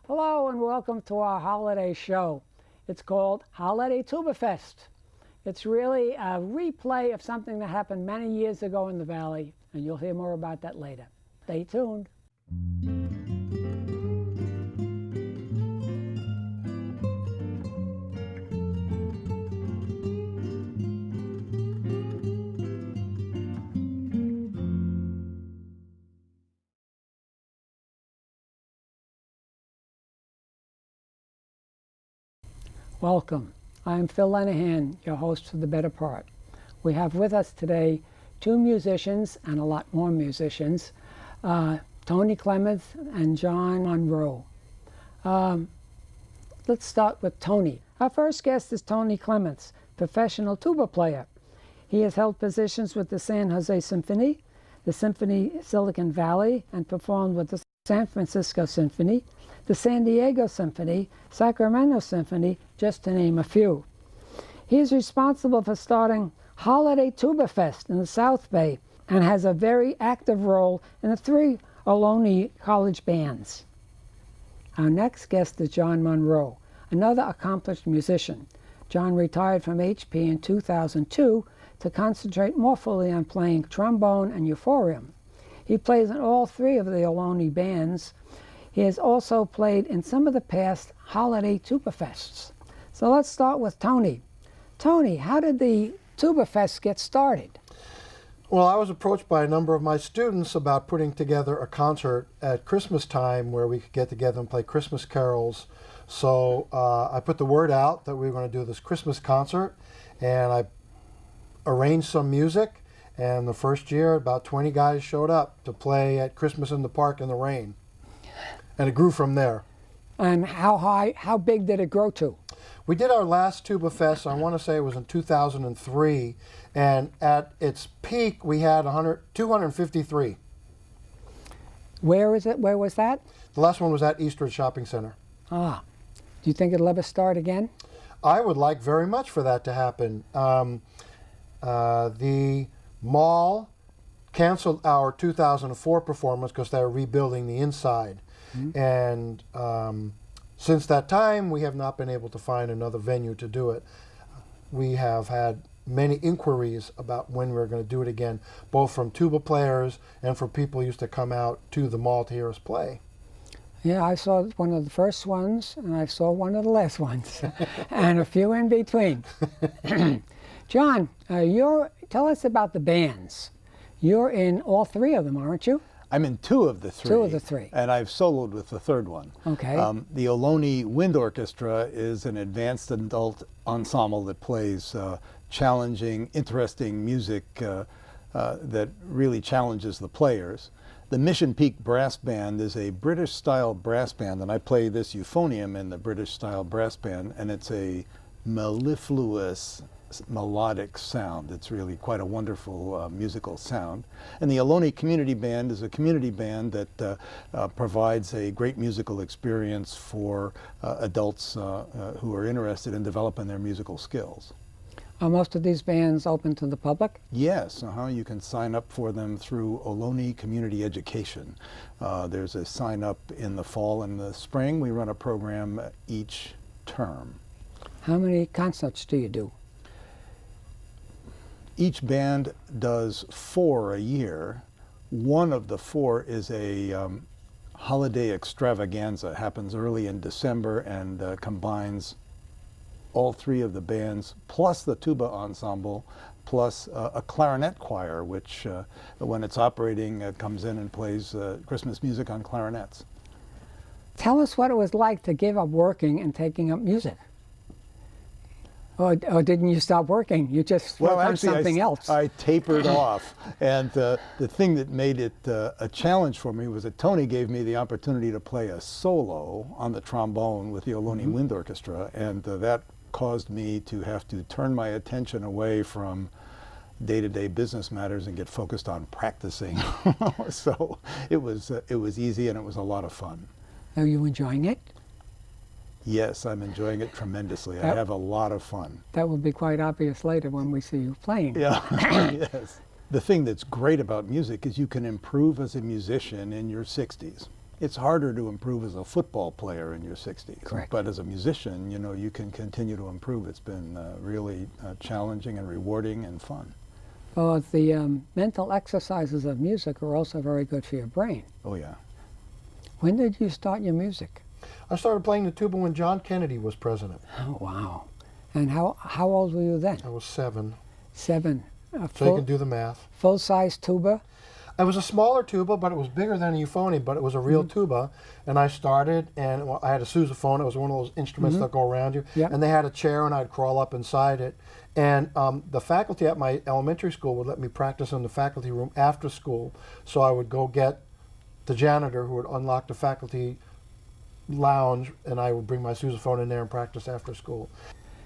Hello and welcome to our holiday show. It's called Holiday Tuba Fest. It's really a replay of something that happened many years ago in the Valley, and you'll hear more about that later. Stay tuned. Welcome. I'm Phil Lenahan, your host for The Better Part. We have with us today two musicians and a lot more musicians, Tony Clements and John Monroe. Let's start with Tony. Our first guest is Tony Clements, professional tuba player. He has held positions with the San Jose Symphony, the Symphony Silicon Valley, and performed with the San Francisco Symphony, the San Diego Symphony, Sacramento Symphony, just to name a few. He is responsible for starting Holiday Tuba Fest in the South Bay and has a very active role in the 3 Ohlone college bands. Our next guest is John Monroe, another accomplished musician. John retired from HP in 2002 to concentrate more fully on playing trombone and euphonium. He plays in all 3 of the Ohlone bands. He has also played in some of the past Holiday Tuba Fests. So let's start with Tony. Tony, how did the Tuba Fest get started? Well, I was approached by a number of my students about putting together a concert at Christmas time where we could get together and play Christmas carols. So I put the word out that we were going to do this Christmas concert, and I arranged some music, and the first year about 20 guys showed up to play at Christmas in the Park in the rain. And it grew from there. And how big did it grow to? We did our last Tuba Fest, I want to say it was in 2003, and at its peak we had 253. Where is it? Where was that? The last one was at Eastridge Shopping Center. Ah. Do you think it'll ever start again? I would like very much for that to happen. The mall canceled our 2004 performance because they were rebuilding the inside. And since that time, we have not been able to find another venue to do it. We have had many inquiries about when we're going to do it again, both from tuba players and for people who used to come out to the mall to hear us play. Yeah, I saw one of the first ones, and I saw one of the last ones, and a few in between. John, tell us about the bands. You're in all 3 of them, aren't you? I'm in 2 of the 3. 2 of the 3. And I've soloed with the 3rd one. Okay. The Ohlone Wind Orchestra is an advanced adult ensemble that plays challenging, interesting music that really challenges the players. The Mission Peak Brass Band is a British-style brass band, and I play this euphonium in the British-style brass band, and it's a mellifluous melodic sound. It's really quite a wonderful musical sound. And the Ohlone Community Band is a community band that provides a great musical experience for adults who are interested in developing their musical skills. Are most of these bands open to the public? Yes, you can sign up for them through Ohlone Community Education. There's a sign up in the fall and the spring. We run a program each term. How many concerts do you do? Each band does 4 a year. One of the 4 is a holiday extravaganza. It happens early in December and combines all 3 of the bands, plus the tuba ensemble, plus a clarinet choir, which when it's operating comes in and plays Christmas music on clarinets. Tell us what it was like to give up working and taking up music. Or didn't you stop working? You just worked on something else. I tapered off. And the thing that made it a challenge for me was that Tony gave me the opportunity to play a solo on the trombone with the Ohlone Wind Orchestra. And that caused me to have to turn my attention away from day-to-day business matters and get focused on practicing. So it was easy and it was a lot of fun. Are you enjoying it? Yes, I'm enjoying it tremendously. I have a lot of fun. That will be quite obvious later when we see you playing. Yeah, yes. The thing that's great about music is you can improve as a musician in your 60s. It's harder to improve as a football player in your 60s. Correct. But as a musician, you know, you can continue to improve. It's been really challenging and rewarding and fun. Well, the mental exercises of music are also very good for your brain. Oh, yeah. When did you start your music? I started playing the tuba when John Kennedy was president. Oh, wow. And how old were you then? I was 7. 7. So you can do the math. Full-size tuba? It was a smaller tuba, but it was bigger than a euphony, but it was a real tuba. And I started, and I had a sousaphone. It was one of those instruments that go around you. Yep. And they had a chair, and I'd crawl up inside it. And the faculty at my elementary school would let me practice in the faculty room after school. So I would go get the janitor who would unlock the faculty lounge, and I would bring my sousaphone in there and practice after school.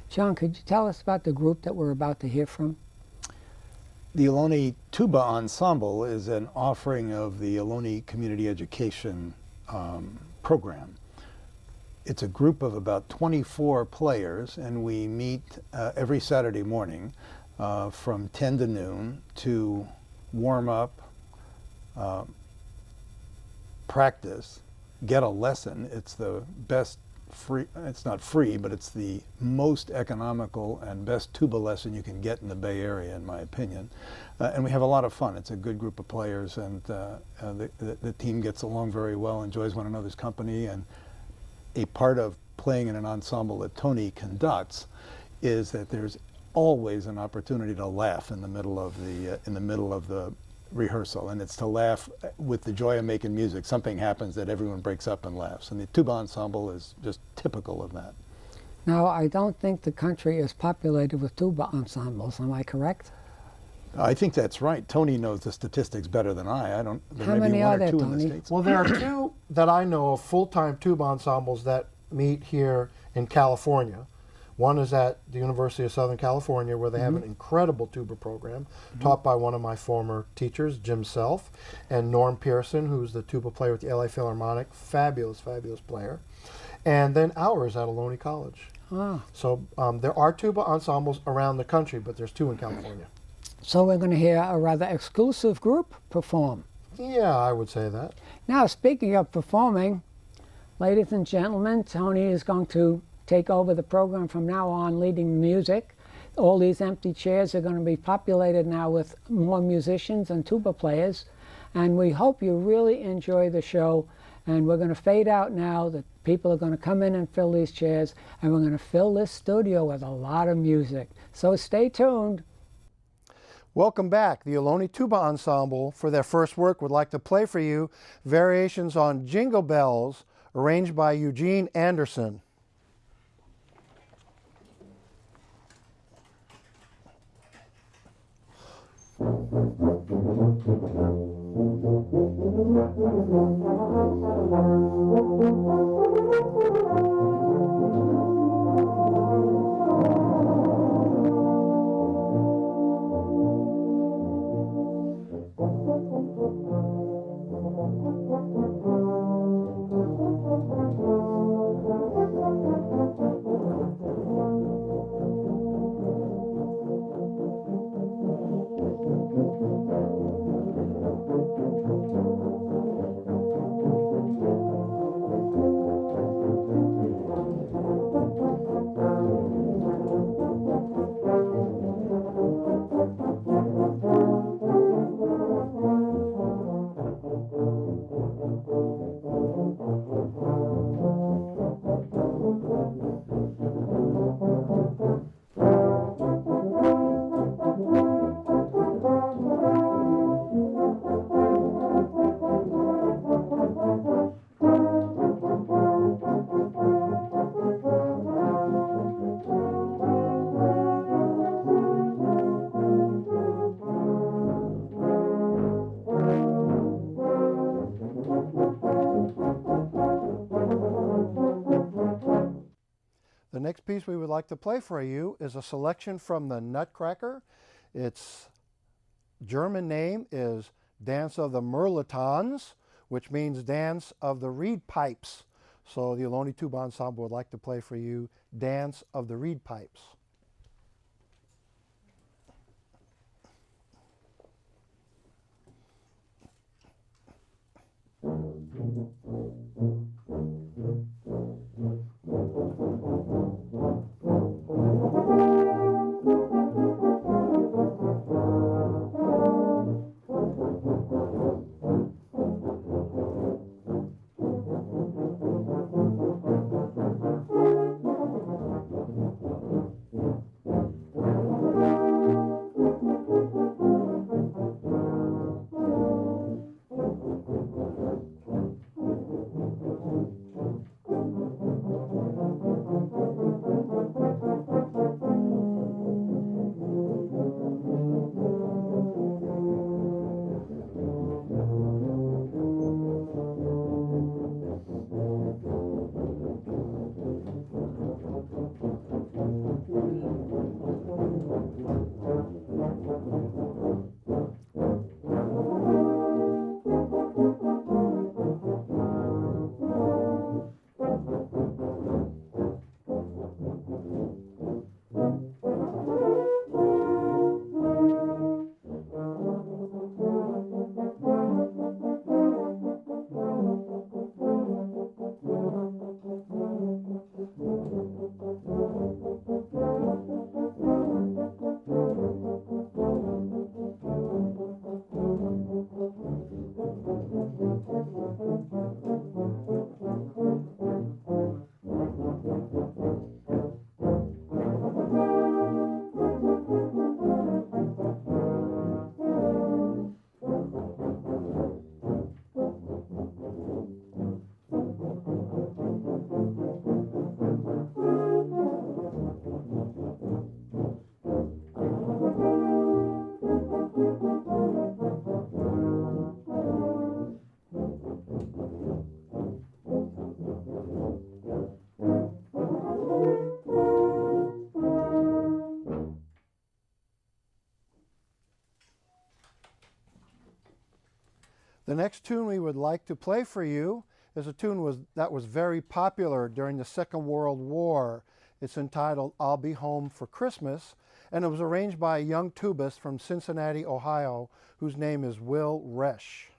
John, could you tell us about the group that we're about to hear from? The Ohlone Tuba Ensemble is an offering of the Ohlone Community Education program. It's a group of about 24 players, and we meet every Saturday morning from 10 to noon to warm up, practice, get a lesson. It's the best free, it's not free, but it's the most economical and best tuba lesson you can get in the Bay Area, in my opinion. And we have a lot of fun. It's a good group of players, and the team gets along very well, enjoys one another's company. And a part of playing in an ensemble that Tony conducts is that there's always an opportunity to laugh in the middle of the rehearsal, and it's to laugh with the joy of making music. Something happens that everyone breaks up and laughs, and the tuba ensemble is just typical of that. Now, I don't think the country is populated with tuba ensembles. Am I correct? I think that's right. Tony knows the statistics better than I. I don't. There How may be many one are or there, two in the Tony? States. Well, there are 2 that I know of full-time tuba ensembles that meet here in California. One is at the University of Southern California, where they have an incredible tuba program taught by one of my former teachers, Jim Self, and Norm Pearson, who's the tuba player with the LA Philharmonic. Fabulous, fabulous player. And then ours at Ohlone College. Ah. So there are tuba ensembles around the country, but there's 2 in California. So we're going to hear a rather exclusive group perform. Yeah, I would say that. Now, speaking of performing, ladies and gentlemen, Tony is going to take over the program from now on, leading the music. All these empty chairs are going to be populated now with more musicians and tuba players. And we hope you really enjoy the show. And we're going to fade out now. The people are going to come in and fill these chairs. And we're going to fill this studio with a lot of music. So stay tuned. Welcome back. The Ohlone Tuba Ensemble, for their first work, would like to play for you variations on Jingle Bells, arranged by Eugene Anderson. The next piece we would like to play for you is a selection from the Nutcracker. Its German name is Dance of the Mirlitons, which means Dance of the Reed Pipes. So the Ohlone Tuba Ensemble would like to play for you Dance of the Reed Pipes. The next tune we would like to play for you is a tune that was very popular during the Second World War. It's entitled I'll Be Home for Christmas, and it was arranged by a young tubist from Cincinnati, Ohio, whose name is Will Resch.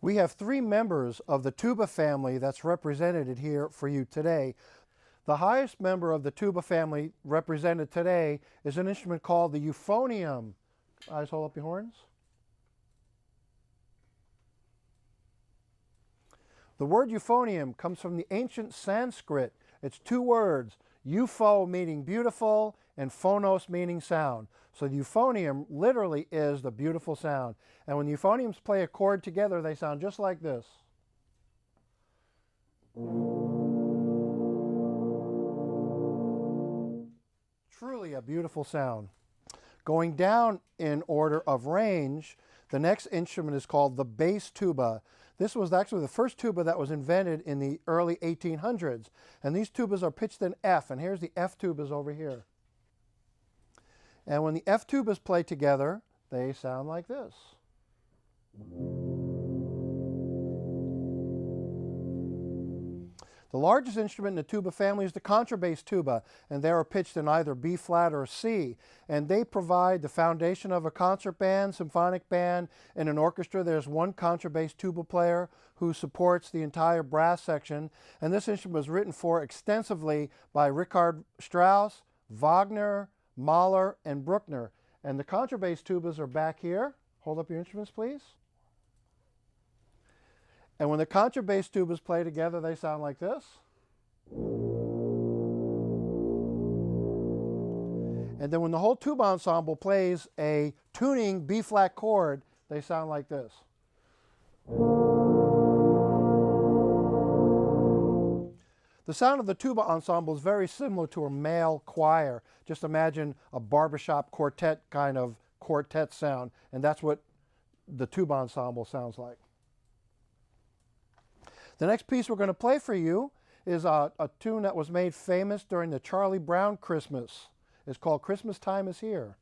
We have three members of the tuba family that's represented here for you today. The highest member of the tuba family represented today is an instrument called the euphonium. Guys, hold up your horns. The word euphonium comes from the ancient Sanskrit. It's two words, eupho meaning beautiful and phonos meaning sound. So the euphonium literally is the beautiful sound. And when the euphoniums play a chord together, they sound just like this. Truly a beautiful sound. Going down in order of range, the next instrument is called the bass tuba. This was actually the first tuba that was invented in the early 1800s. And these tubas are pitched in F, and here's the F tubas over here. And when the F tubas play together, they sound like this. The largest instrument in the tuba family is the contrabass tuba, and they are pitched in either B flat or C. And they provide the foundation of a concert band, symphonic band, and an orchestra. There's one contrabass tuba player who supports the entire brass section. And this instrument was written for extensively by Richard Strauss, Wagner, Mahler, and Bruckner. And the contrabass tubas are back here. Hold up your instruments, please. And when the contrabass tubas play together, they sound like this. And then when the whole tuba ensemble plays a tuning B-flat chord, they sound like this. The sound of the tuba ensemble is very similar to a male choir. Just imagine a barbershop quartet kind of quartet sound, and that's what the tuba ensemble sounds like. The next piece we're going to play for you is a tune that was made famous during the Charlie Brown Christmas. It's called Christmas Time Is Here.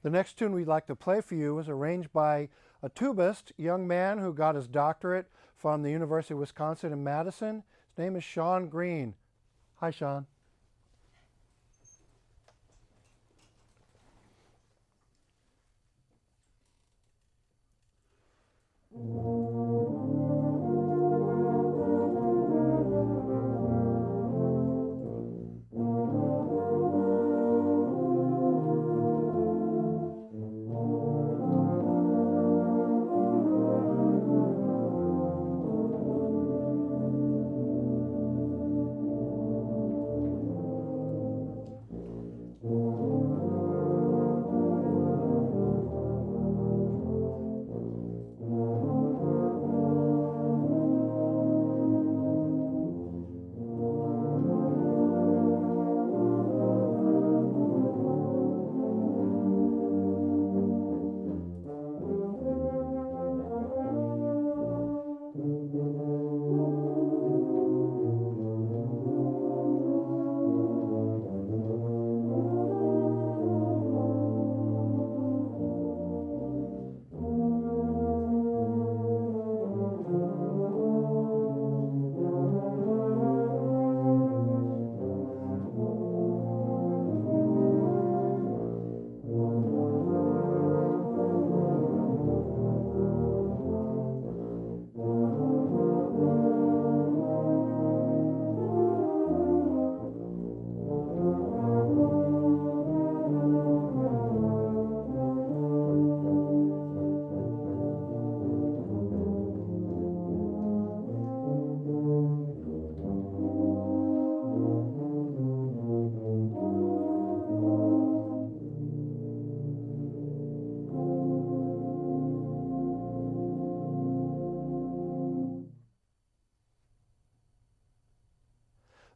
The next tune we'd like to play for you is arranged by a tubist, young man who got his doctorate from the University of Wisconsin in Madison. His name is Sean Green. Hi, Sean.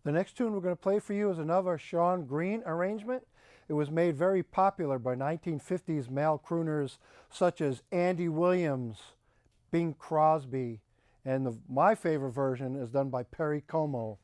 The next tune we're going to play for you is another Sean Green arrangement. It was made very popular by 1950s male crooners such as Andy Williams, Bing Crosby, and my favorite version is done by Perry Como.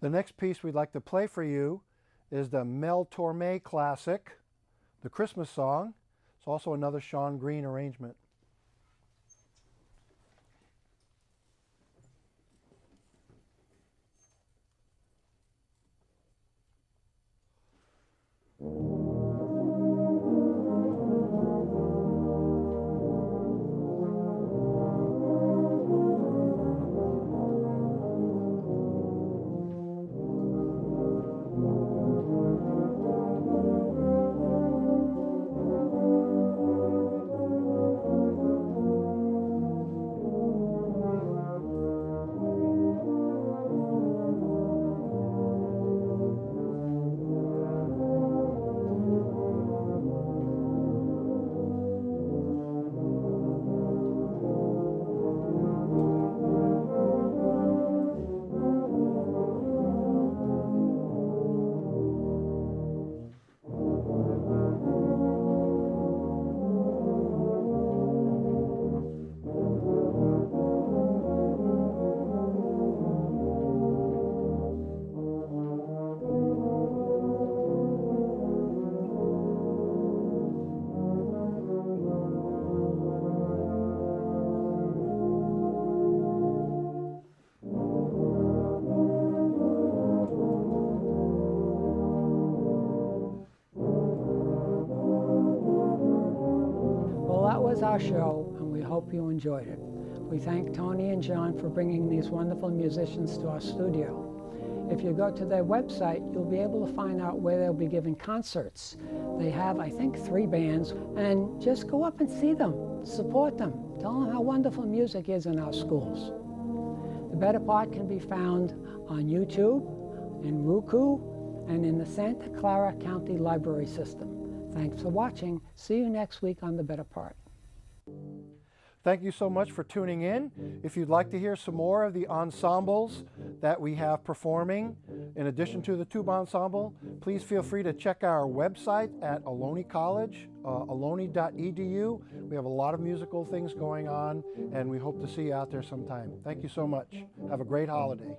The next piece we'd like to play for you is the Mel Torme classic, The Christmas Song. It's also another Sean Green arrangement. our show, and we hope you enjoyed it. We thank Tony and John for bringing these wonderful musicians to our studio. If you go to their website, you'll be able to find out where they'll be giving concerts. They have, I think, 3 bands, and just go up and see them, support them, tell them how wonderful music is in our schools. The Better Part can be found on YouTube, in Roku, and in the Santa Clara County Library System. Thanks for watching. See you next week on The Better Part. Thank you so much for tuning in. If you'd like to hear some more of the ensembles that we have performing, in addition to the tuba ensemble, please feel free to check our website at Ohlone College, ohlone.edu. We have a lot of musical things going on, and we hope to see you out there sometime. Thank you so much. Have a great holiday.